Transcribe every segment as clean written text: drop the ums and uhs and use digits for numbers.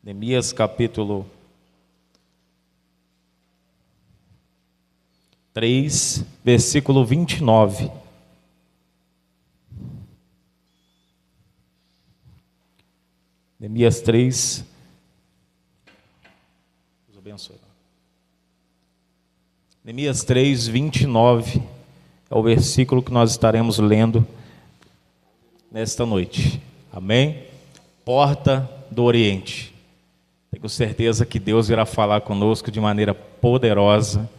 Neemias capítulo 3, versículo 29. Neemias 3. Deus abençoe. Neemias 3, 29 é o versículo que nós estaremos lendo nesta noite. Amém? Porta do Oriente. Tenho certeza que Deus irá falar conosco de maneira poderosa,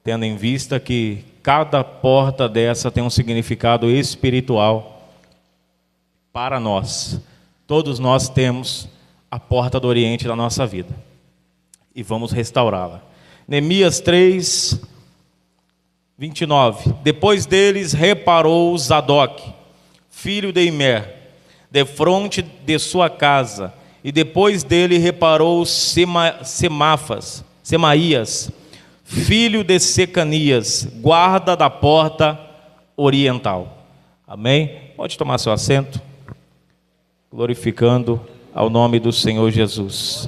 tendo em vista que cada porta dessa tem um significado espiritual para nós. Todos nós temos a porta do Oriente na nossa vida e vamos restaurá-la. Neemias 3, 29. Depois deles reparou Zadok, filho de Imer, defronte de sua casa, e depois dele reparou Semaías, filho de Secanias, guarda da porta oriental. Amém? Pode tomar seu assento, glorificando ao nome do Senhor Jesus.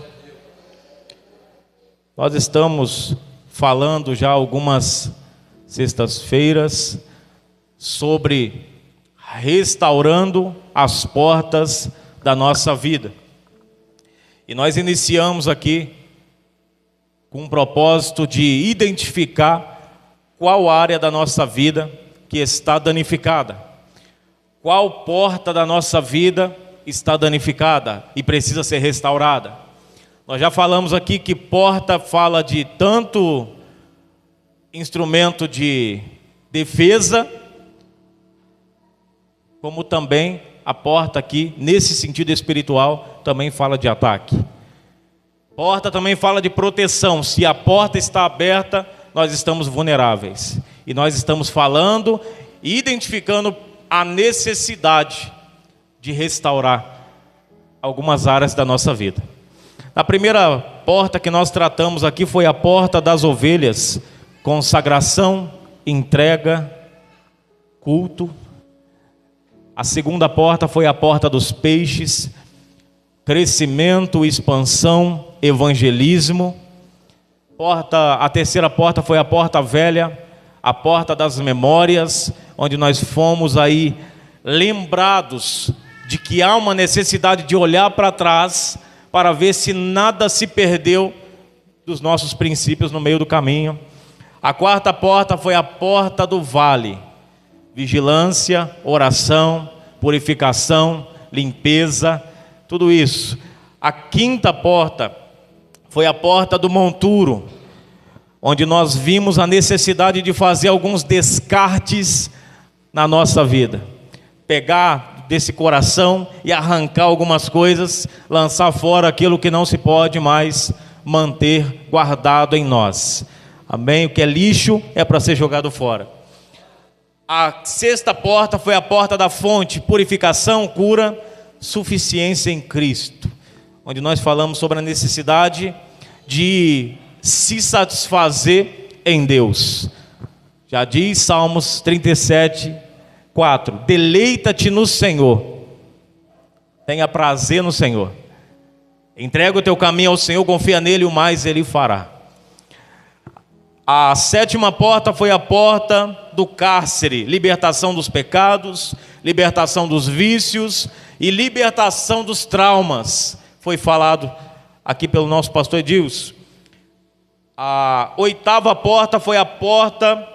Nós estamos falando já algumas sextas-feiras sobre restaurando as portas da nossa vida. E nós iniciamos aqui com o propósito de identificar qual área da nossa vida que está danificada. Qual porta da nossa vida está danificada e precisa ser restaurada. Nós já falamos aqui que porta fala de tanto instrumento de defesa, como também a porta aqui, nesse sentido espiritual, também fala de ataque. Porta também fala de proteção. Se a porta está aberta, nós estamos vulneráveis. E nós estamos falando e identificando a necessidade de restaurar algumas áreas da nossa vida. A primeira porta que nós tratamos aqui foi a porta das ovelhas, consagração, entrega, culto. A segunda porta foi a porta dos peixes, crescimento, expansão, evangelismo. A terceira porta foi a porta velha, a porta das memórias, onde nós fomos aí lembrados de que há uma necessidade de olhar para trás para ver se nada se perdeu dos nossos princípios no meio do caminho. A quarta porta foi a porta do vale. Vigilância, oração, purificação, limpeza, tudo isso. A quinta porta foi a porta do monturo, onde nós vimos a necessidade de fazer alguns descartes na nossa vida. Pegar desse coração e arrancar algumas coisas, lançar fora aquilo que não se pode mais manter guardado em nós. Amém? O que é lixo é para ser jogado fora. A sexta porta foi a porta da fonte, purificação, cura, suficiência em Cristo, onde nós falamos sobre a necessidade de se satisfazer em Deus. Já diz Salmos 37, 4: deleita-te no Senhor, tenha prazer no Senhor, entrega o teu caminho ao Senhor, confia nele, o mais ele fará. A sétima porta foi a porta do cárcere, libertação dos pecados, libertação dos vícios e libertação dos traumas. Foi falado aqui pelo nosso pastor Edilson. A oitava porta foi a porta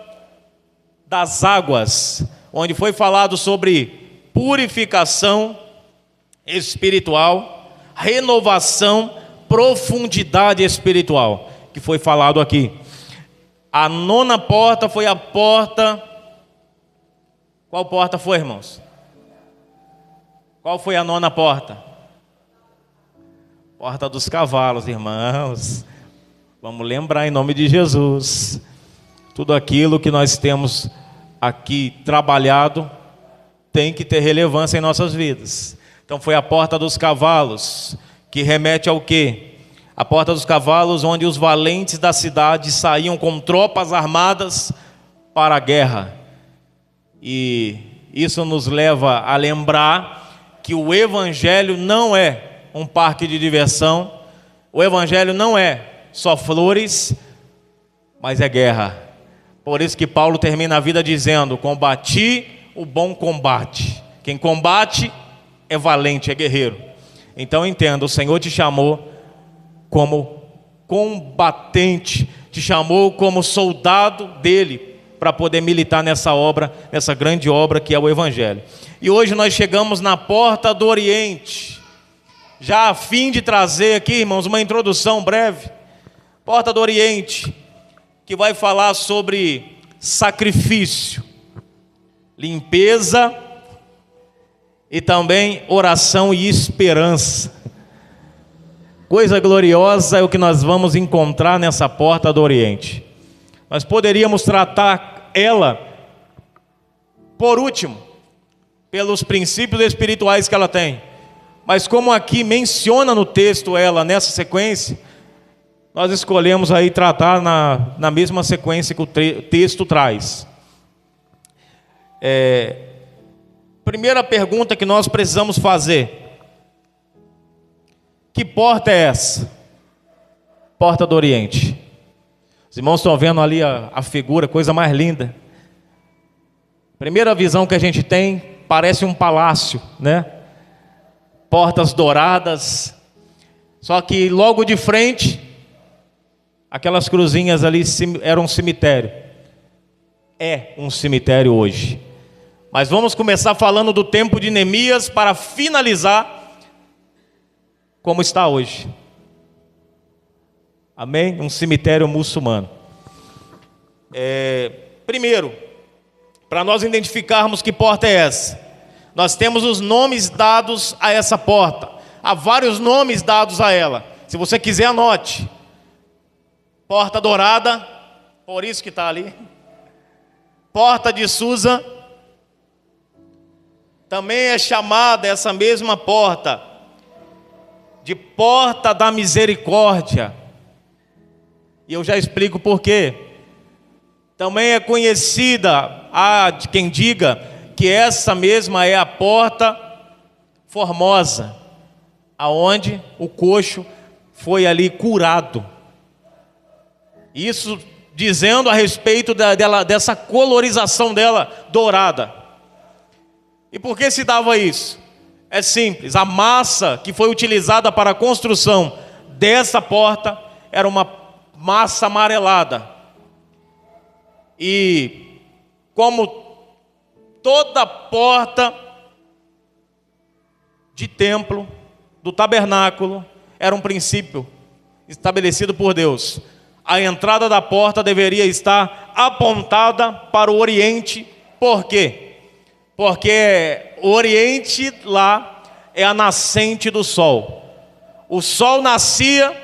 das águas, onde foi falado sobre purificação espiritual, renovação, profundidade espiritual, que foi falado aqui. A nona porta foi a porta... Qual porta foi, irmãos? Qual foi a nona porta? Porta dos cavalos, irmãos. Vamos lembrar em nome de Jesus. Tudo aquilo que nós temos aqui trabalhado tem que ter relevância em nossas vidas. Então foi a porta dos cavalos, que remete ao quê? A porta dos cavalos, onde os valentes da cidade saíam com tropas armadas para a guerra. E isso nos leva a lembrar que o evangelho não é um parque de diversão. O Evangelho não é só flores, mas é guerra. Por isso que Paulo termina a vida dizendo: combati o bom combate. Quem combate é valente, é guerreiro. Então entenda, o Senhor te chamou como combatente, te chamou como soldado dele, para poder militar nessa obra, nessa grande obra que é o Evangelho. E hoje nós chegamos na porta do Oriente, já a fim de trazer aqui, irmãos, uma introdução breve. Porta do Oriente, que vai falar sobre sacrifício, limpeza e também oração e esperança. Coisa gloriosa é o que nós vamos encontrar nessa porta do Oriente. Nós poderíamos tratar ela, por último, pelos princípios espirituais que ela tem. Mas como aqui menciona no texto ela, nessa sequência, nós escolhemos aí tratar na mesma sequência que o texto traz. Primeira pergunta que nós precisamos fazer: que porta é essa? Porta do Oriente. Os irmãos estão vendo ali a figura, coisa mais linda. Primeira visão que a gente tem, parece um palácio, né? Portas douradas. Só que logo de frente, aquelas cruzinhas ali eram um cemitério. É um cemitério hoje. Mas vamos começar falando do tempo de Neemias para finalizar como está hoje. Amém? Um cemitério muçulmano. Primeiro, para nós identificarmos que porta é essa, nós temos os nomes dados a essa porta. Há vários nomes dados a ela. Se você quiser, anote. Porta Dourada, por isso que está ali. Porta de Susa. Também é chamada essa mesma porta de Porta da Misericórdia. E eu já explico por quê. Também é conhecida, há de quem diga que essa mesma é a Porta Formosa, aonde o coxo foi ali curado. Isso dizendo a respeito dessa colorização dela dourada. E por que se dava isso? É simples, a massa que foi utilizada para a construção dessa porta era uma massa amarelada. E como toda porta de templo, do tabernáculo, era um princípio estabelecido por Deus. A entrada da porta deveria estar apontada para o Oriente. Por quê? Porque o Oriente lá é a nascente do sol. O sol nascia,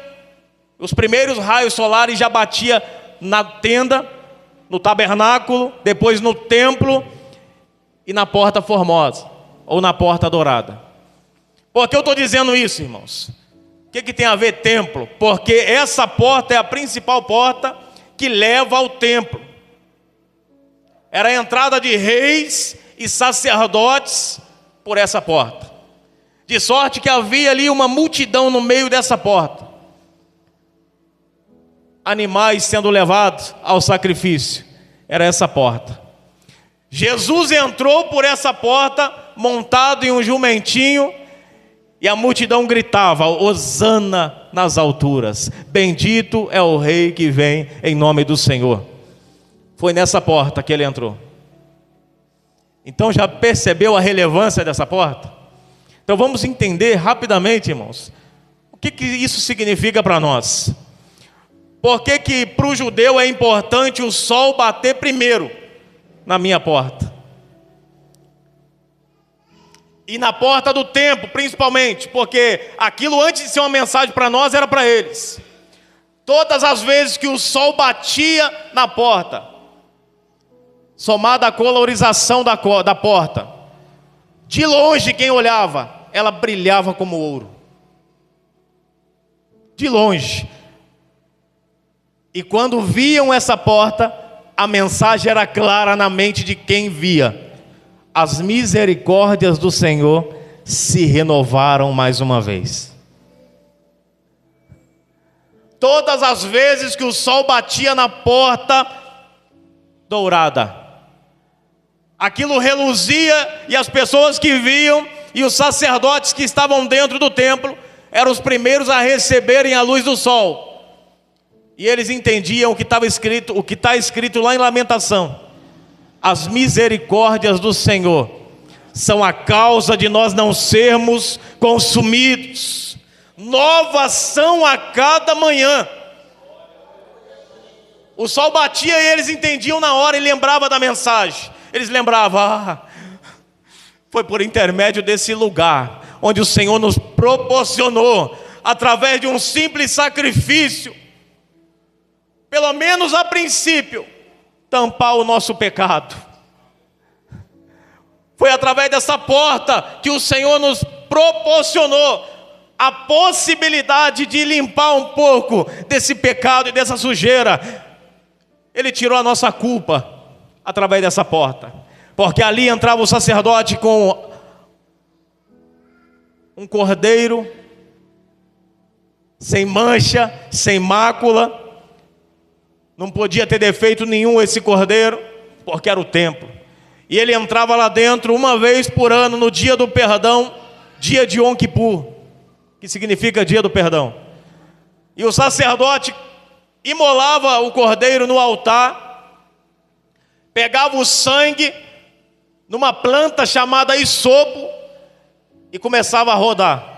os primeiros raios solares já batia na tenda, no tabernáculo, depois no templo e na porta formosa, ou na porta dourada. Por que eu estou dizendo isso, irmãos? O que tem a ver templo? Porque essa porta é a principal porta que leva ao templo. Era a entrada de reis e sacerdotes por essa porta. De sorte que havia ali uma multidão no meio dessa porta. Animais sendo levados ao sacrifício. Era essa porta. Jesus entrou por essa porta montado em um jumentinho e a multidão gritava: Hosana nas alturas, bendito é o rei que vem em nome do Senhor. Foi nessa porta que ele entrou. Então já percebeu a relevância dessa porta? Então vamos entender rapidamente, irmãos, o que isso significa para nós. Por que para o judeu é importante o sol bater primeiro na minha porta? E na porta do templo, principalmente, porque aquilo antes de ser uma mensagem para nós era para eles. Todas as vezes que o sol batia na porta, somada à colorização da porta, de longe quem olhava, ela brilhava como ouro. De longe. E quando viam essa porta, a mensagem era clara na mente de quem via. As misericórdias do Senhor se renovaram mais uma vez. todas as vezes que o sol batia na porta dourada, aquilo reluzia, e as pessoas que viam e os sacerdotes que estavam dentro do templo eram os primeiros a receberem a luz do sol. E eles entendiam o que está escrito lá em Lamentação: as misericórdias do Senhor são a causa de nós não sermos consumidos, novas são a cada manhã. O sol batia e eles entendiam na hora e lembravam da mensagem. Eles lembravam: foi por intermédio desse lugar onde o Senhor nos proporcionou, através de um simples sacrifício, pelo menos a princípio, tampar o nosso pecado. Foi através dessa porta que o Senhor nos proporcionou a possibilidade de limpar um pouco desse pecado e dessa sujeira. Ele tirou a nossa culpa através dessa porta, porque ali entrava o sacerdote com um cordeiro sem mancha, sem mácula. Não podia ter defeito nenhum esse cordeiro, porque era o templo. E ele entrava lá dentro uma vez por ano, no dia do perdão, dia de Yom Kippur, que significa dia do perdão. E o sacerdote imolava o cordeiro no altar, pegava o sangue numa planta chamada isopo e começava a rodar.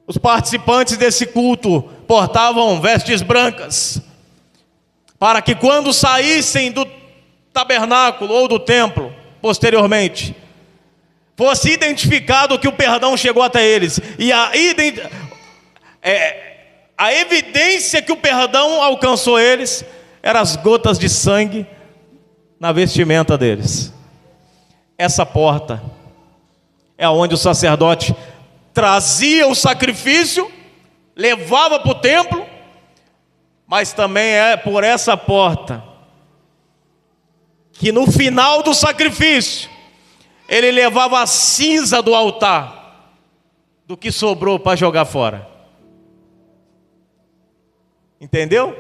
Os participantes desse culto portavam vestes brancas, para que quando saíssem do tabernáculo ou do templo, posteriormente, fosse identificado que o perdão chegou até eles. E a evidência que o perdão alcançou eles eram as gotas de sangue na vestimenta deles. Essa porta é onde o sacerdote trazia o sacrifício, levava para o templo, mas também é por essa porta que no final do sacrifício ele levava a cinza do altar, do que sobrou para jogar fora. Entendeu?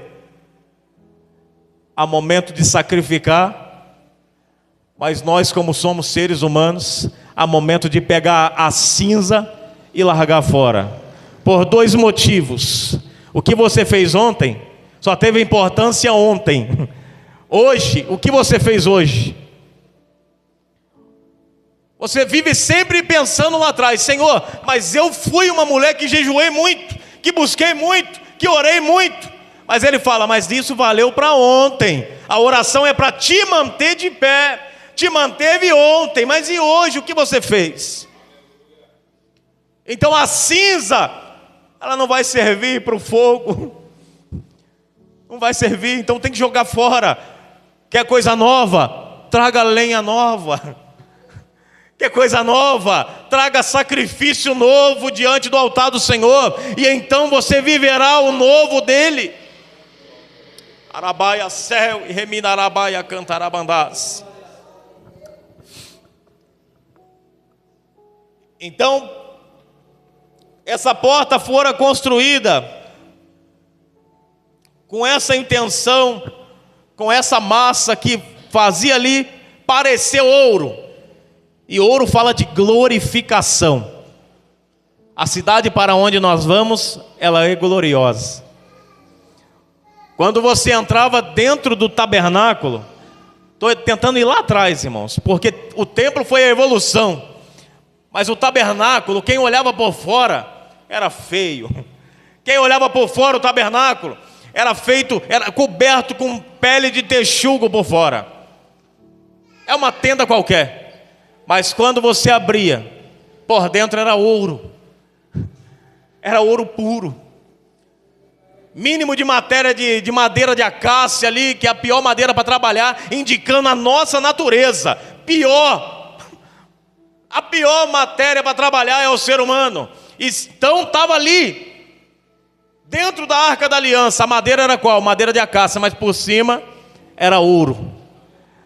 Há momento de sacrificar, mas nós, como somos seres humanos, há momento de pegar a cinza e largar fora, por dois motivos. O que você fez ontem só teve importância ontem. Hoje, o que você fez hoje? Você vive sempre pensando lá atrás: Senhor, mas eu fui uma mulher que jejuei muito, que busquei muito, que orei muito. Mas ele fala: mas isso valeu para ontem. A oração é para te manter de pé. Te manteve ontem, mas e hoje o que você fez? Então a cinza, ela não vai servir para o fogo, não vai servir, então tem que jogar fora. Quer coisa nova? Traga lenha nova. Quer coisa nova? Traga sacrifício novo diante do altar do Senhor, e então você viverá o novo dele. Arabaia céu e reminarabaia cantarabandás. Então, essa porta fora construída com essa intenção, com essa massa que fazia ali parecer ouro. E ouro fala de glorificação. A cidade para onde nós vamos, ela é gloriosa. Quando você entrava dentro do tabernáculo, estou tentando ir lá atrás, irmãos, porque o templo foi a evolução, mas o tabernáculo, quem olhava por fora era feio. Quem olhava por fora o tabernáculo era coberto com pele de texugo por fora. É uma tenda qualquer, mas quando você abria, por dentro era ouro puro. Mínimo de matéria de madeira de acácia ali, que é a pior madeira para trabalhar, indicando a nossa natureza. A pior matéria para trabalhar é o ser humano. Então estava ali, dentro da Arca da Aliança. A madeira era qual? Madeira de acácia, mas por cima era ouro.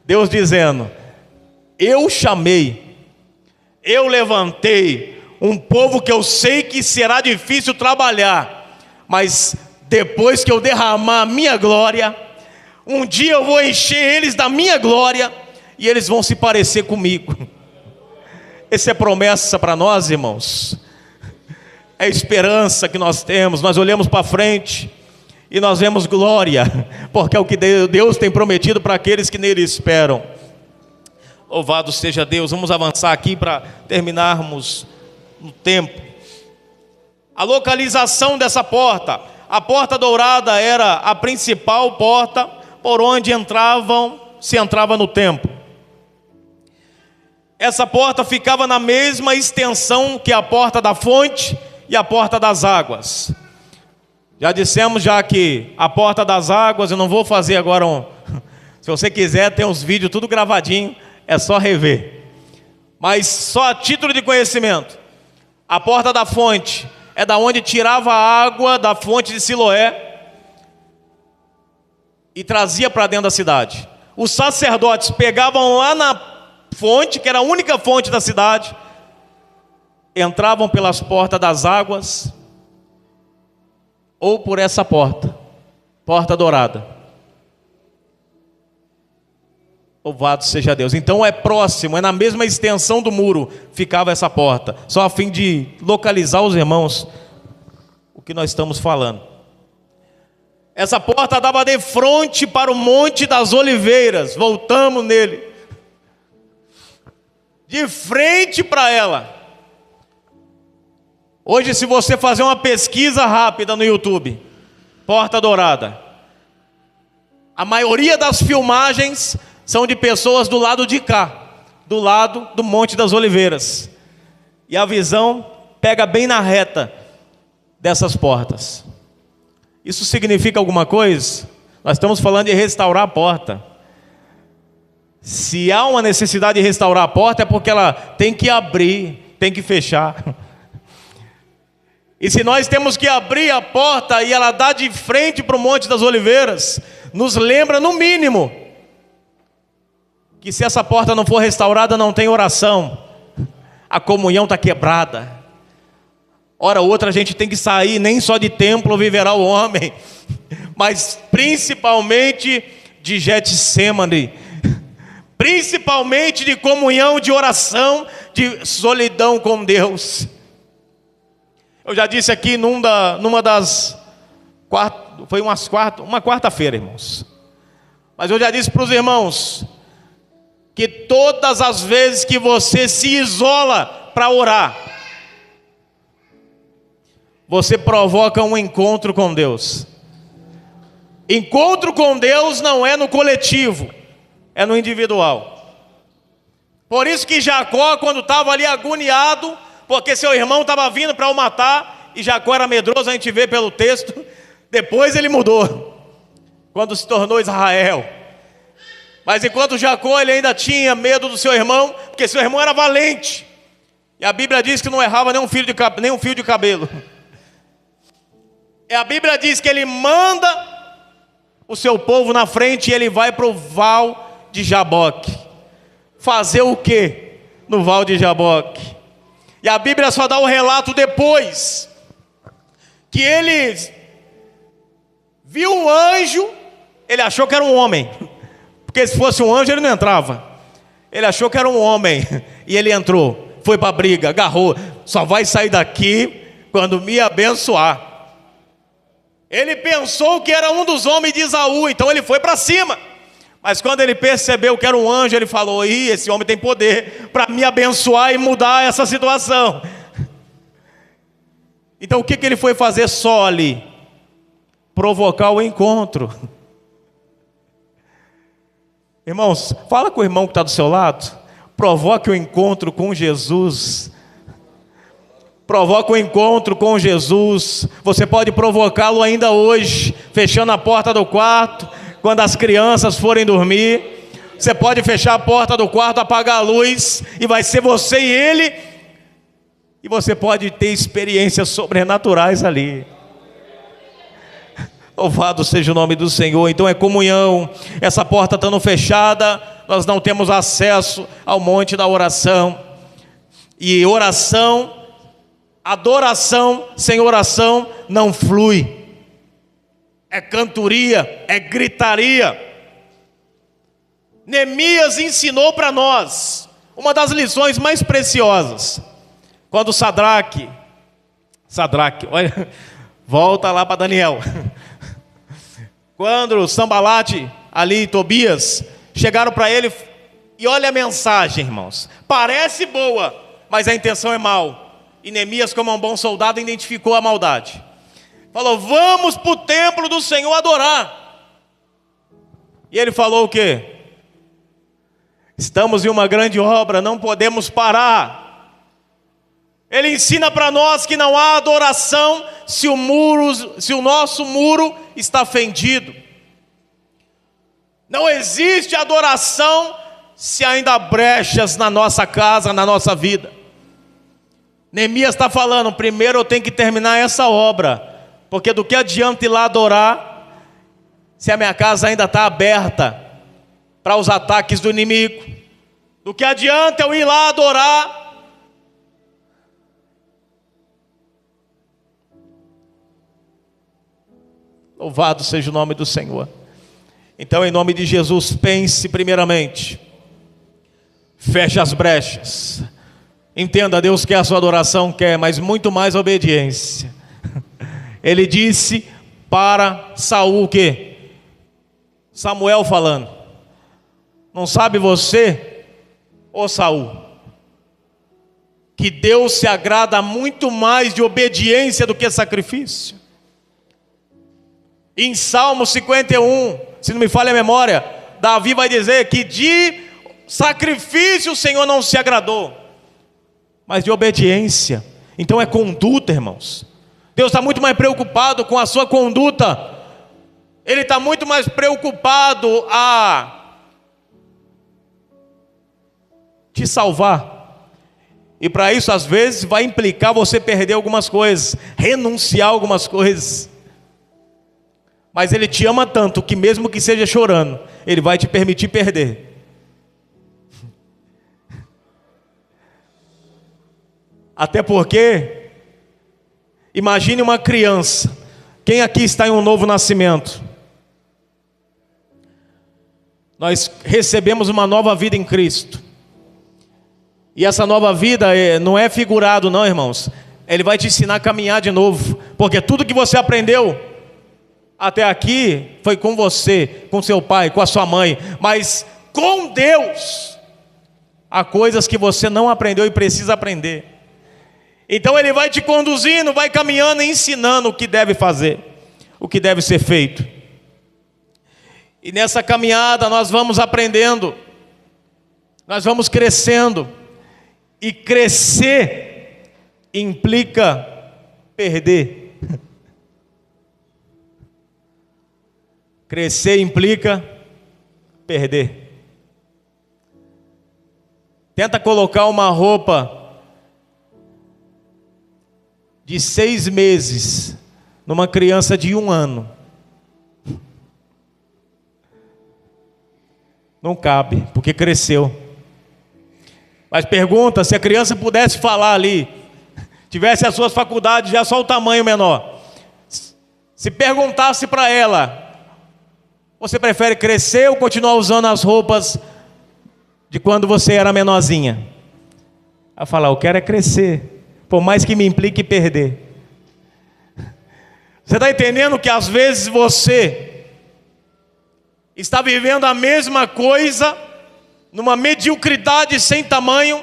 Deus dizendo: eu chamei, eu levantei Um povo que eu sei que será difícil trabalhar, mas depois que eu derramar a minha glória, um dia eu vou encher eles da minha glória e eles vão se parecer comigo. Essa é promessa para nós, irmãos. É esperança que nós temos. Nós olhamos para frente e nós vemos glória, porque é o que Deus tem prometido para aqueles que nele esperam. Louvado seja Deus. Vamos avançar aqui para terminarmos no tempo. A localização dessa porta. A porta dourada era a principal porta por onde se entrava no templo. Essa porta ficava na mesma extensão que a porta da fonte e a porta das águas. Já dissemos que a porta das águas, eu não vou fazer agora se você quiser, tem uns vídeos tudo gravadinho, é só rever. Mas só a título de conhecimento, a porta da fonte é da onde tirava a água da fonte de Siloé e trazia para dentro da cidade. Os sacerdotes pegavam lá na fonte, que era a única fonte da cidade, entravam pelas portas das águas ou por essa porta, porta dourada. Louvado seja Deus. Então é próximo, é na mesma extensão do muro ficava essa porta, só a fim de localizar os irmãos o que nós estamos falando. Essa porta dava de frente para o Monte das Oliveiras. Voltamos nele, de frente para ela. Hoje, se você fazer uma pesquisa rápida no YouTube, porta dourada, a maioria das filmagens são de pessoas do lado de cá, do lado do Monte das Oliveiras, e a visão pega bem na reta dessas portas. Isso significa alguma coisa? Nós estamos falando de restaurar a porta. Se há uma necessidade de restaurar a porta, é porque ela tem que abrir, tem que fechar. E se nós temos que abrir a porta e ela dá de frente para o Monte das Oliveiras, nos lembra no mínimo que se essa porta não for restaurada, não tem oração, a comunhão está quebrada. Hora ou outra a gente tem que sair, nem só de templo viverá o homem, mas principalmente de Getsemane, principalmente de comunhão, de oração, de solidão com Deus. Eu já disse aqui foi uma quarta-feira, irmãos, mas eu já disse para os irmãos que todas as vezes que você se isola para orar, você provoca um encontro com Deus. Encontro com Deus não é no coletivo, é no individual. Por isso que Jacó, quando estava ali agoniado, porque seu irmão estava vindo para o matar, e Jacó era medroso, a gente vê pelo texto, depois ele mudou, quando se tornou Israel. Mas enquanto Jacó, ele ainda tinha medo do seu irmão, porque seu irmão era valente, e a Bíblia diz que não errava nem um fio de cabelo. E a Bíblia diz que ele manda o seu povo na frente e ele vai para o Val de Jaboque. Fazer o quê no Val de Jaboque? E a Bíblia só dá o relato depois, que ele viu um anjo, ele achou que era um homem, porque se fosse um anjo ele não entrava. Ele achou que era um homem, e ele entrou, foi para a briga, agarrou, só vai sair daqui quando me abençoar. Ele pensou que era um dos homens de Esaú, então ele foi para cima. Mas quando ele percebeu que era um anjo, ele falou: esse homem tem poder para me abençoar e mudar essa situação. Então o que ele foi fazer só ali? Provocar o encontro. Irmãos, fala com o irmão que está do seu lado. Provoque o encontro com Jesus. Provoca o encontro com Jesus. Você pode provocá-lo ainda hoje, fechando a porta do quarto, quando as crianças forem dormir. Você pode fechar a porta do quarto, apagar a luz, e vai ser você e ele, e você pode ter experiências sobrenaturais ali. Louvado seja o nome do Senhor. Então é comunhão. Essa porta estando fechada, nós não temos acesso ao monte da oração. E oração Adoração sem oração não flui. É cantoria, é gritaria. Neemias ensinou para nós uma das lições mais preciosas. Quando Sadraque, olha, volta lá para Daniel. Quando Sambalate, ali e Tobias chegaram para ele, e olha a mensagem, irmãos. Parece boa, mas a intenção é mal. E Neemias, como um bom soldado, identificou a maldade. Falou: vamos para o templo do Senhor adorar. E ele falou o quê? Estamos em uma grande obra, não podemos parar. Ele ensina para nós que não há adoração se o nosso muro está fendido. Não existe adoração se ainda há brechas na nossa casa, na nossa vida. Neemias está falando: primeiro eu tenho que terminar essa obra, porque do que adianta ir lá adorar se a minha casa ainda está aberta para os ataques do inimigo? Do que adianta eu ir lá adorar Louvado seja o nome do Senhor. Então, em nome de Jesus, pense primeiramente. Feche as brechas. Entenda, Deus quer a sua adoração, quer, mas muito mais obediência. Ele disse para Saul o quê? Samuel falando: não sabe você, ô Saul, que Deus se agrada muito mais de obediência do que sacrifício? Em Salmo 51, se não me falha a memória, Davi vai dizer que de sacrifício o Senhor não se agradou, mas de obediência. Então é conduta, irmãos. Deus está muito mais preocupado com a sua conduta. Ele está muito mais preocupado a te salvar. E para isso, às vezes, vai implicar você perder algumas coisas, renunciar a algumas coisas. Mas Ele te ama tanto que mesmo que seja chorando, Ele vai te permitir perder. Até porque, imagine uma criança. Quem aqui está em um novo nascimento? Nós recebemos uma nova vida em Cristo. E essa nova vida não é figurado não, irmãos. Ele vai te ensinar a caminhar de novo. Porque tudo que você aprendeu até aqui foi com você, com seu pai, com a sua mãe. Mas com Deus há coisas que você não aprendeu e precisa aprender. Então Ele vai te conduzindo, vai caminhando e ensinando o que deve fazer, o que deve ser feito. E nessa caminhada nós vamos aprendendo, nós vamos crescendo. E crescer implica perder. Crescer implica perder. Tenta colocar uma roupa de 6 meses numa criança de 1 ano. Não cabe, porque cresceu. Mas pergunta, se a criança pudesse falar ali, tivesse as suas faculdades já só o tamanho menor, se perguntasse para ela: você prefere crescer ou continuar usando as roupas de quando você era menorzinha? Ela fala: eu quero é crescer, por mais que me implique perder. Você está entendendo que às vezes você está vivendo a mesma coisa, numa mediocridade sem tamanho,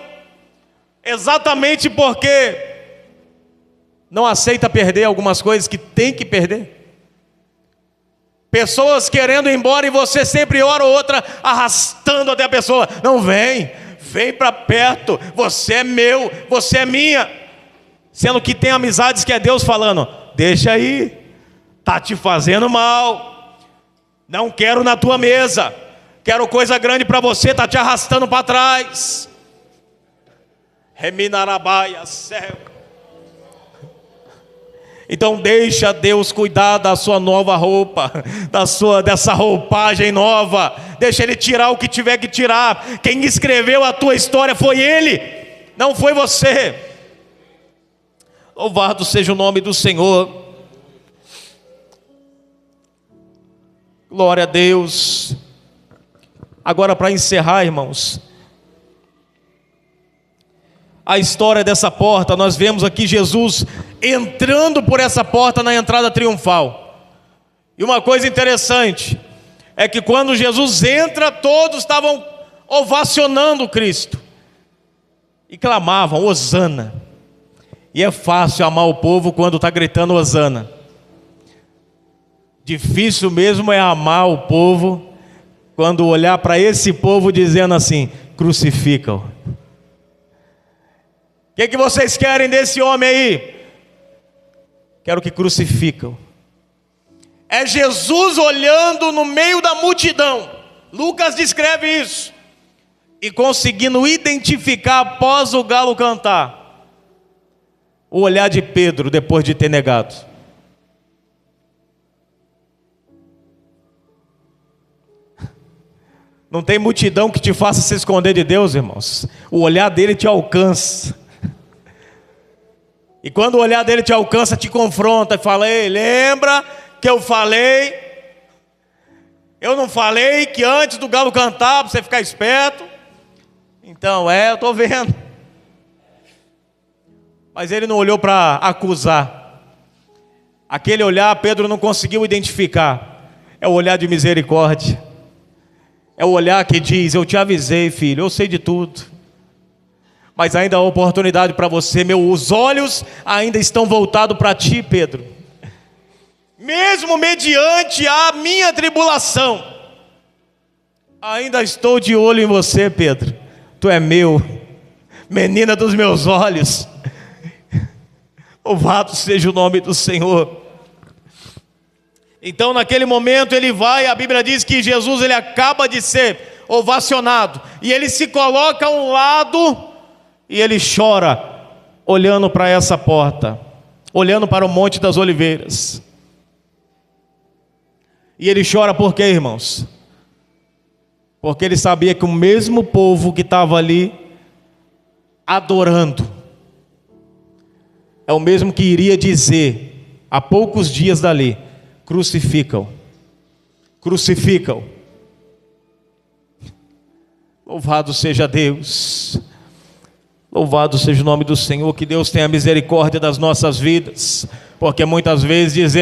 exatamente porque não aceita perder algumas coisas que tem que perder? Pessoas querendo ir embora e você sempre hora ou outra arrastando até a pessoa: não, vem para perto, você é meu, você é minha. Sendo que tem amizades que é Deus falando: deixa aí, está te fazendo mal, não quero na tua mesa, quero coisa grande para você, está te arrastando para trás. Reminarabaia, céu. Então deixa Deus cuidar da sua nova roupa, dessa roupagem nova. Deixa Ele tirar o que tiver que tirar. Quem escreveu a tua história foi Ele, não foi você. Louvado seja o nome do Senhor. Glória a Deus. Agora, para encerrar, irmãos, a história dessa porta, nós vemos aqui Jesus entrando por essa porta na entrada triunfal. E uma coisa interessante é que quando Jesus entra, todos estavam ovacionando Cristo e clamavam: Hosana. E é fácil amar o povo quando está gritando Hosana. Difícil mesmo é amar o povo quando olhar para esse povo dizendo assim: crucifica-o. O que vocês querem desse homem aí? Quero que crucificam. É Jesus olhando no meio da multidão. Lucas descreve isso. E conseguindo identificar após o galo cantar o olhar de Pedro depois de ter negado. Não tem multidão que te faça se esconder de Deus, irmãos. O olhar dele te alcança. E quando o olhar dele te alcança, te confronta e fala: ei, lembra que eu falei? Eu não falei que antes do galo cantar, para você ficar esperto? Então, eu estou vendo. Mas ele não olhou para acusar. Aquele olhar Pedro não conseguiu identificar. É o olhar de misericórdia. É o olhar que diz: eu te avisei, filho, eu sei de tudo. Mas ainda há oportunidade para você. Os olhos ainda estão voltados para ti, Pedro. Mesmo mediante a minha tribulação, ainda estou de olho em você, Pedro. Tu é meu, menina dos meus olhos. Louvado seja o nome do Senhor. Então naquele momento ele vai, a Bíblia diz que Jesus ele acaba de ser ovacionado, e ele se coloca a um lado, e ele chora, olhando para essa porta, olhando para o Monte das Oliveiras. E ele chora por quê, irmãos? Porque ele sabia que o mesmo povo que estava ali adorando é o mesmo que iria dizer a poucos dias dali: crucificam, crucificam. Louvado seja Deus. Louvado seja o nome do Senhor. Que Deus tenha misericórdia das nossas vidas, porque muitas vezes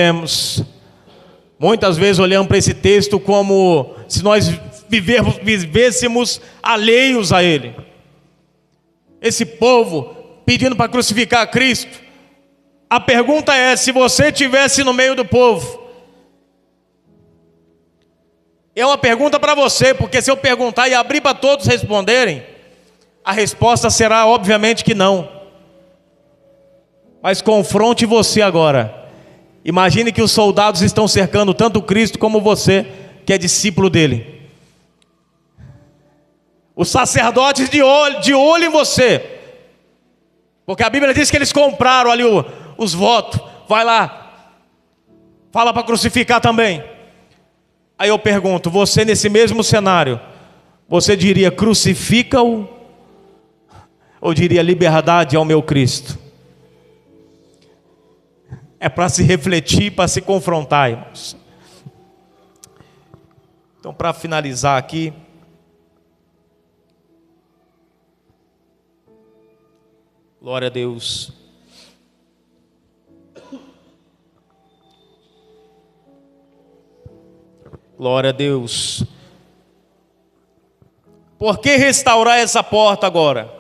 olhamos para esse texto como se nós vivêssemos alheios a Ele. Esse povo pedindo para crucificar Cristo. A pergunta é: se você estivesse no meio do povo? É uma pergunta para você, porque se eu perguntar e abrir para todos responderem, a resposta será obviamente que não. Mas confronte você agora. Imagine que os soldados estão cercando tanto Cristo como você, que é discípulo dele. Os sacerdotes de olho em você, porque a Bíblia diz que eles compraram ali os votos. Vai lá, fala para crucificar também. Aí eu pergunto: você nesse mesmo cenário, você diria crucifica-o, ou diria liberdade ao meu Cristo? É para se refletir, para se confrontar, irmãos. Então, para finalizar aqui, glória a Deus. Glória a Deus. Por que restaurar essa porta agora?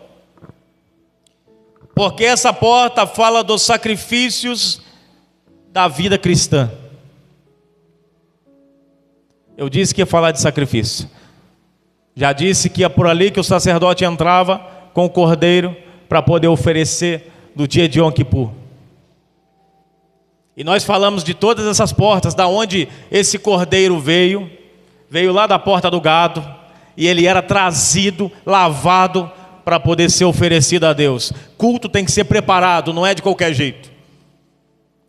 Porque essa porta fala dos sacrifícios da vida cristã. Eu disse que ia falar de sacrifício. Já disse que é por ali que o sacerdote entrava com o cordeiro para poder oferecer no dia de Yom Kippur. E nós falamos de todas essas portas, da onde esse cordeiro veio lá da porta do gado, e ele era trazido, lavado, para poder ser oferecido a Deus. Culto tem que ser preparado, não é de qualquer jeito.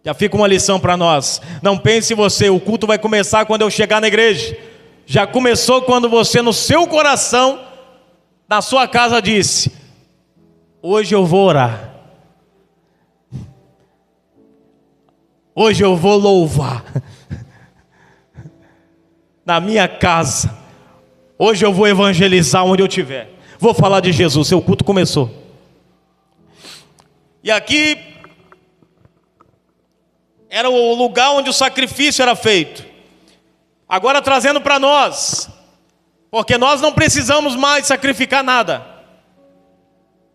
Já fica uma lição para nós. Não pense você, o culto vai começar quando eu chegar na igreja. Já começou quando você, no seu coração, na sua casa, disse: hoje eu vou orar. Hoje eu vou louvar. Na minha casa. Hoje eu vou evangelizar onde eu estiver. Vou falar de Jesus. Seu culto começou. E aqui era o lugar onde o sacrifício era feito. Agora trazendo para nós, porque nós não precisamos mais sacrificar nada,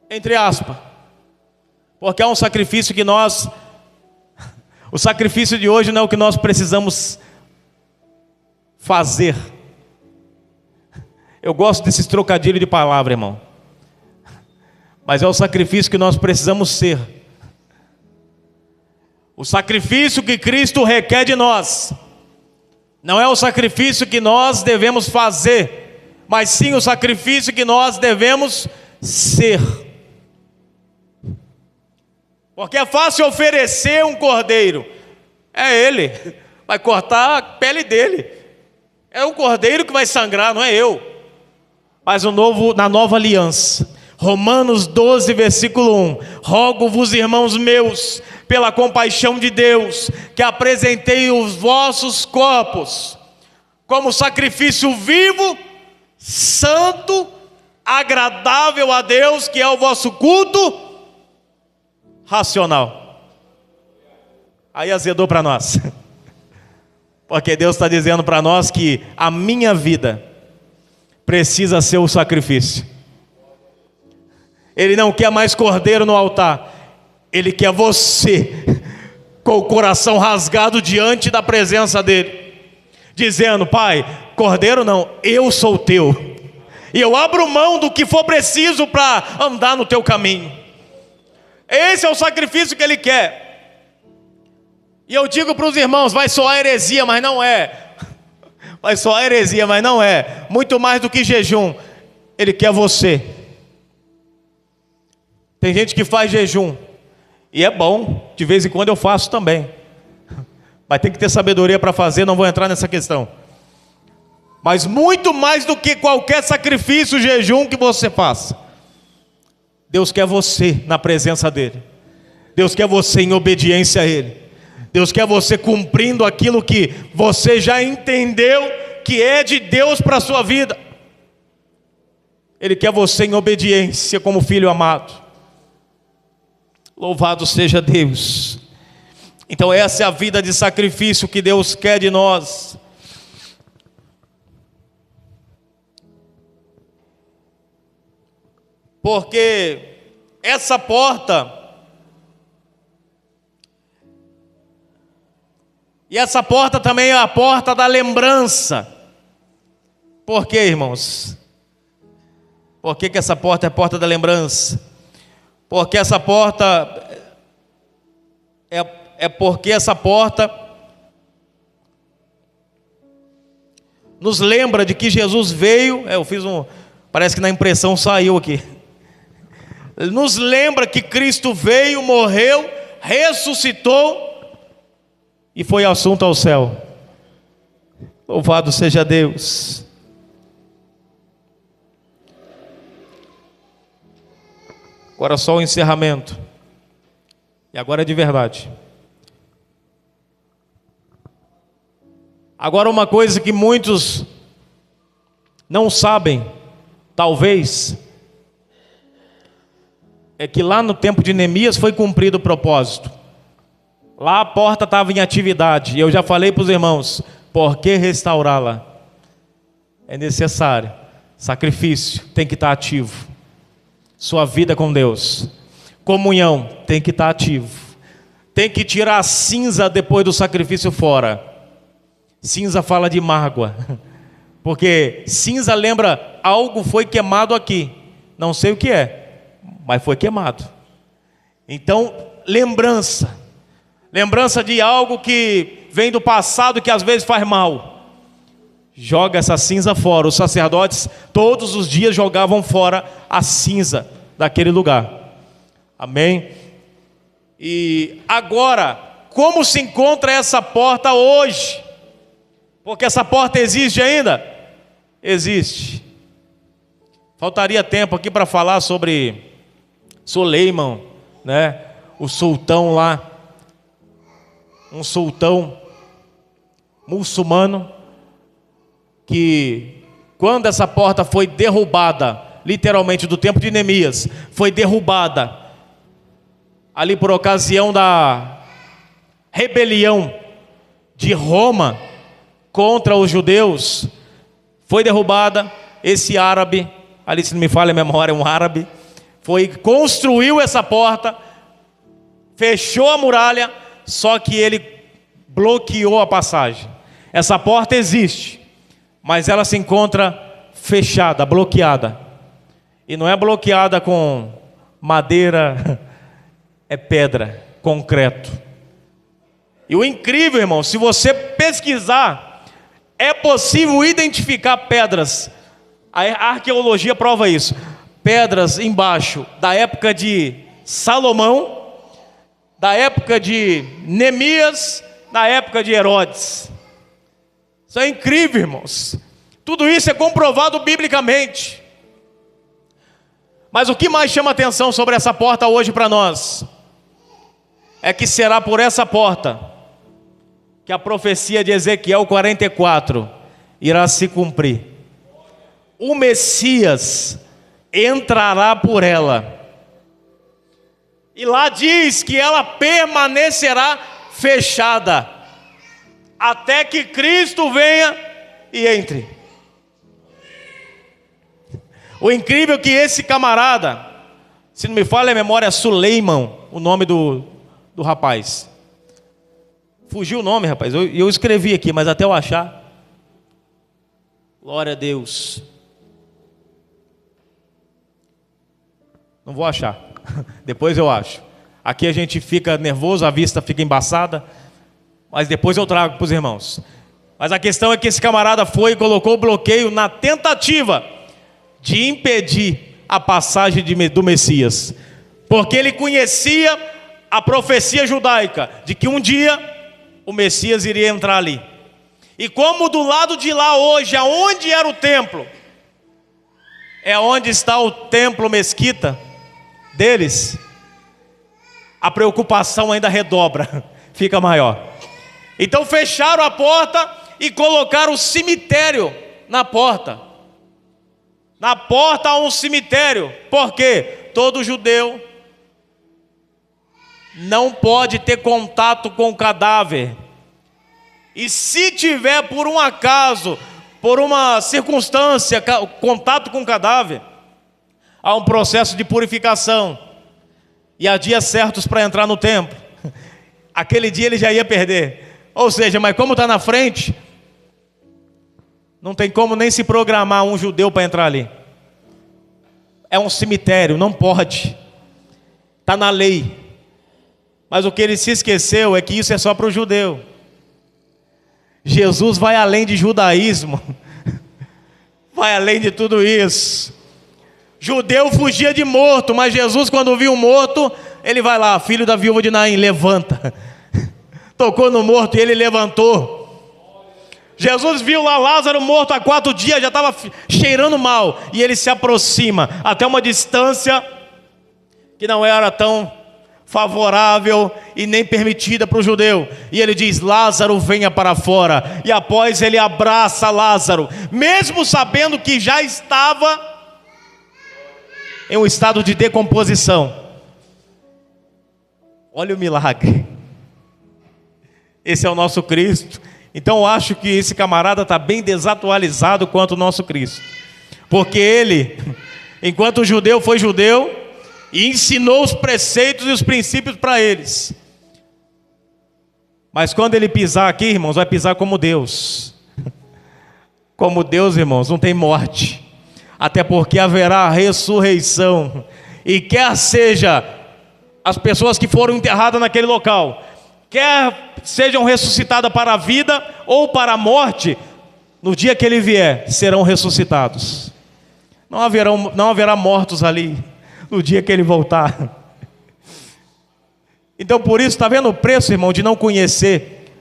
entre aspas, porque é um sacrifício que nós, o sacrifício de hoje não é o que nós precisamos fazer. Eu gosto desses trocadilhos de palavra, irmão, mas é o sacrifício que nós precisamos ser. O sacrifício que Cristo requer de nós não é o sacrifício que nós devemos fazer, mas sim o sacrifício que nós devemos ser. Porque é fácil oferecer um cordeiro, é ele, vai cortar a pele dele, é o cordeiro que vai sangrar, não é eu. Mas na nova aliança, Romanos 12, versículo 1: rogo-vos, irmãos meus, pela compaixão de Deus, que apresentei os vossos corpos como sacrifício vivo, santo, agradável a Deus, que é o vosso culto racional. Aí azedou para nós, porque Deus está dizendo para nós que a minha vida precisa ser o sacrifício. Ele não quer mais cordeiro no altar, Ele quer você com o coração rasgado diante da presença dele, dizendo: Pai, cordeiro não, eu sou teu, e eu abro mão do que for preciso para andar no teu caminho. Esse é o sacrifício que Ele quer. E eu digo para os irmãos, vai soar heresia, mas não é. Vai soar heresia, mas não é. Muito mais do que jejum, Ele quer você. Tem gente que faz jejum, e é bom, de vez em quando eu faço também, mas tem que ter sabedoria para fazer, não vou entrar nessa questão. Mas muito mais do que qualquer sacrifício, jejum que você faça, Deus quer você na presença dEle. Deus quer você em obediência a Ele. Deus quer você cumprindo aquilo que você já entendeu que é de Deus para a sua vida. Ele quer você em obediência como filho amado. Louvado seja Deus. Então essa é a vida de sacrifício que Deus quer de nós. Porque essa porta, e essa porta também é a porta da lembrança. Por quê, irmãos? Por que essa porta é a porta da lembrança? Porque essa porta porque essa porta nos lembra de que Jesus veio. Parece que na impressão saiu aqui. Nos lembra que Cristo veio, morreu, ressuscitou e foi assunto ao céu. Louvado seja Deus. Agora só o encerramento. E agora é de verdade. Agora uma coisa que muitos não sabem, talvez, é que lá no tempo de Neemias foi cumprido o propósito. Lá a porta estava em atividade. E eu já falei para os irmãos, por que restaurá-la? É necessário. Sacrifício tem que estar ativo. Sua vida com Deus, comunhão tem que estar ativo. Tem que tirar a cinza depois do sacrifício fora. Cinza fala de mágoa, porque cinza lembra algo foi queimado aqui. Não sei o que é, mas foi queimado. Então lembrança de algo que vem do passado, que às vezes faz mal. Joga essa cinza fora. Os sacerdotes todos os dias jogavam fora a cinza daquele lugar. Amém? E agora, como se encontra essa porta hoje? Porque essa porta existe ainda? Existe. Faltaria tempo aqui para falar sobre Suleiman, né? O sultão lá. um sultão muçulmano, que quando essa porta foi derrubada, literalmente do tempo de Neemias, foi derrubada ali por ocasião da rebelião de Roma contra os judeus, foi derrubada. Esse árabe, ali se não me falha a memória, um árabe, construiu essa porta, fechou a muralha, só que ele bloqueou a passagem. Essa porta existe, mas ela se encontra fechada, bloqueada. E não é bloqueada com madeira, é pedra, concreto. E o incrível, irmão, se você pesquisar, é possível identificar pedras. A arqueologia prova isso. Pedras embaixo da época de Salomão, da época de Neemias, da época de Herodes. Isso é incrível, irmãos. Tudo isso é comprovado biblicamente. Mas o que mais chama atenção sobre essa porta hoje para nós é que será por essa porta que a profecia de Ezequiel 44 irá se cumprir. O Messias entrará por ela. E lá diz que ela permanecerá fechada até que Cristo venha e entre. O incrível é que esse camarada, se não me falha a memória, é Suleiman, o nome do rapaz. Fugiu o nome, rapaz. Eu escrevi aqui, mas até eu achar. Glória a Deus. Não vou achar. Depois eu acho. Aqui a gente fica nervoso, a vista fica embaçada. Mas depois eu trago para os irmãos. Mas a questão é que esse camarada foi e colocou o bloqueio na tentativa de impedir a passagem do Messias. Porque ele conhecia a profecia judaica de que um dia o Messias iria entrar ali. E como do lado de lá hoje, aonde era o templo, é onde está o templo mesquita deles, a preocupação ainda redobra, fica maior. Então fecharam a porta e colocaram o cemitério na porta. Na porta há um cemitério. Por quê? Todo judeu não pode ter contato com o cadáver. E se tiver por um acaso, por uma circunstância, contato com o cadáver, há um processo de purificação. E há dias certos para entrar no templo. Aquele dia ele já ia perder. Ou seja, mas como está na frente, não tem como nem se programar um judeu para entrar ali. É um cemitério, não pode. Está na lei. Mas o que ele se esqueceu é que isso é só para o judeu. Jesus vai além de judaísmo. Vai além de tudo isso. Judeu fugia de morto, mas Jesus, quando viu um morto, ele vai lá, filho da viúva de Naim, levanta. Tocou no morto e ele levantou. Jesus viu lá Lázaro morto há 4 dias, já estava cheirando mal. E ele se aproxima até uma distância que não era tão favorável e nem permitida para o judeu. E ele diz: Lázaro, venha para fora. E após ele abraça Lázaro, mesmo sabendo que já estava em um estado de decomposição. Olha o milagre. Esse é o nosso Cristo. Então eu acho que esse camarada está bem desatualizado quanto o nosso Cristo. Porque ele, enquanto judeu, foi judeu e ensinou os preceitos e os princípios para eles. Mas quando ele pisar aqui, irmãos, vai pisar como Deus. Como Deus, irmãos, não tem morte. Até porque haverá ressurreição. E quer seja as pessoas que foram enterradas naquele local, quer sejam ressuscitadas para a vida ou para a morte, no dia que ele vier, serão ressuscitados. Não haverá mortos ali no dia que ele voltar. Então por isso, está vendo o preço, irmão, de não conhecer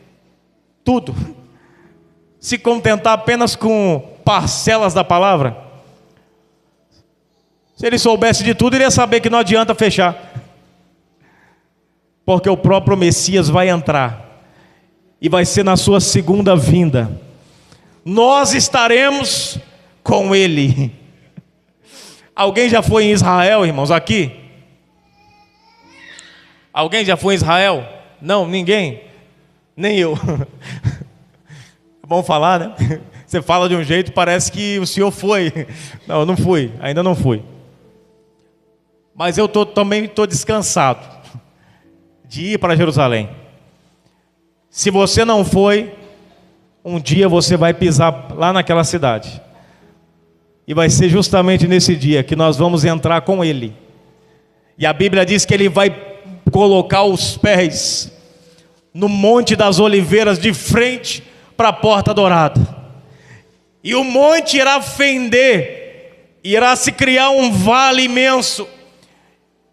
tudo, se contentar apenas com parcelas da palavra. Se ele soubesse de tudo, ele ia saber que não adianta fechar, porque o próprio Messias vai entrar. e vai ser na sua segunda vinda. Nós estaremos com Ele. Alguém já foi em Israel, irmãos, aqui? Alguém já foi em Israel? Não, ninguém? Nem eu. É bom falar, né? Você fala de um jeito, parece que o senhor foi. Não, eu não fui, ainda não fui. Mas eu também estou descansado de ir para Jerusalém. Se você não foi, um dia você vai pisar lá naquela cidade. E vai ser justamente nesse dia que nós vamos entrar com Ele. E a Bíblia diz que Ele vai colocar os pés no Monte das Oliveiras, de frente para a porta dourada. E o monte irá fender, irá se criar um vale imenso.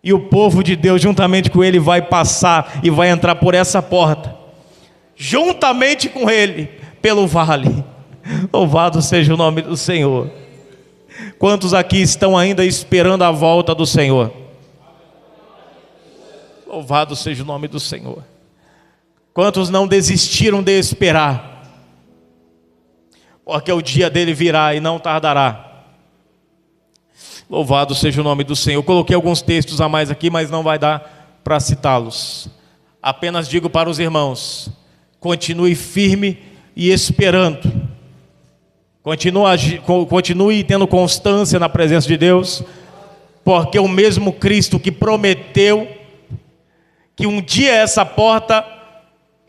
E o povo de Deus, juntamente com Ele, vai passar e vai entrar por essa porta, juntamente com Ele, pelo vale. Louvado seja o nome do Senhor. Quantos aqui estão ainda esperando a volta do Senhor? Louvado seja o nome do Senhor. Quantos não desistiram de esperar? Porque o dia dele virá e não tardará. Louvado seja o nome do Senhor. Eu coloquei alguns textos a mais aqui, mas não vai dar para citá-los. Apenas digo para os irmãos: continue firme e esperando. Continue tendo constância na presença de Deus, porque o mesmo Cristo que prometeu que um dia essa porta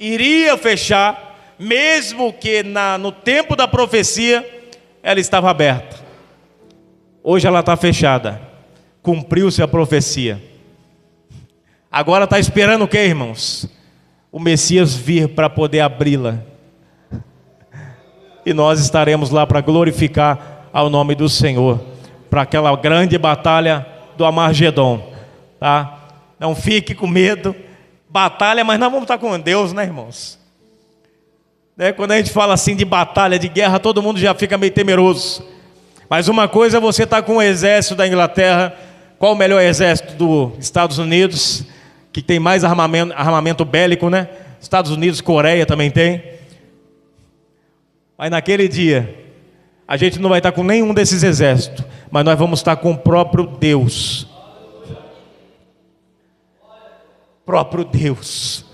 iria fechar, mesmo que no tempo da profecia ela estava aberta, hoje ela está fechada. Cumpriu-se a profecia. Agora está esperando o que, irmãos? O Messias vir para poder abri-la. E nós estaremos lá para glorificar ao nome do Senhor, para aquela grande batalha do Armagedon, tá? Não fique com medo. Batalha, mas nós vamos estar com Deus, né, irmãos? Quando a gente fala assim de batalha, de guerra, todo mundo já fica meio temeroso. Mas uma coisa é você estar com o exército da Inglaterra. Qual o melhor exército dos Estados Unidos? Que tem mais armamento bélico, né? Estados Unidos, Coreia também tem. Mas naquele dia, a gente não vai estar com nenhum desses exércitos, mas nós vamos estar com o próprio Deus. Próprio Deus.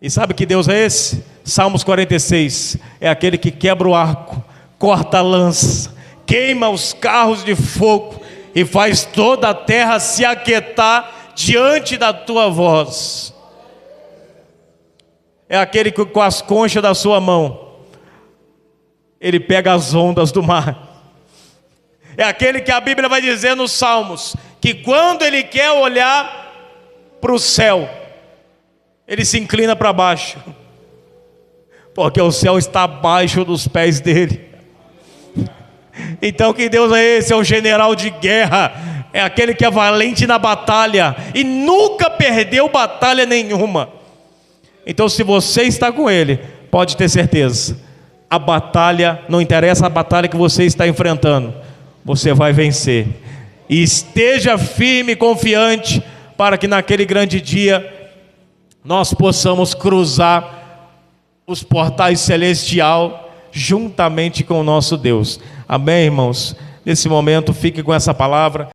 E sabe que Deus é esse? Salmos 46, é aquele que quebra o arco, corta a lança, queima os carros de fogo e faz toda a terra se aquietar diante da tua voz. É aquele que com as conchas da sua mão, ele pega as ondas do mar. É aquele que a Bíblia vai dizer nos Salmos, que quando ele quer olhar para o céu, ele se inclina para baixo, porque o céu está abaixo dos pés dele. Então que Deus é esse? É o general de guerra, é aquele que é valente na batalha e nunca perdeu batalha nenhuma. Então se você está com Ele, pode ter certeza, a batalha, não interessa a batalha que você está enfrentando, você vai vencer. E esteja firme e confiante, para que naquele grande dia nós possamos cruzar os portais celestial juntamente com o nosso Deus. Amém, irmãos? Nesse momento, fique com essa palavra.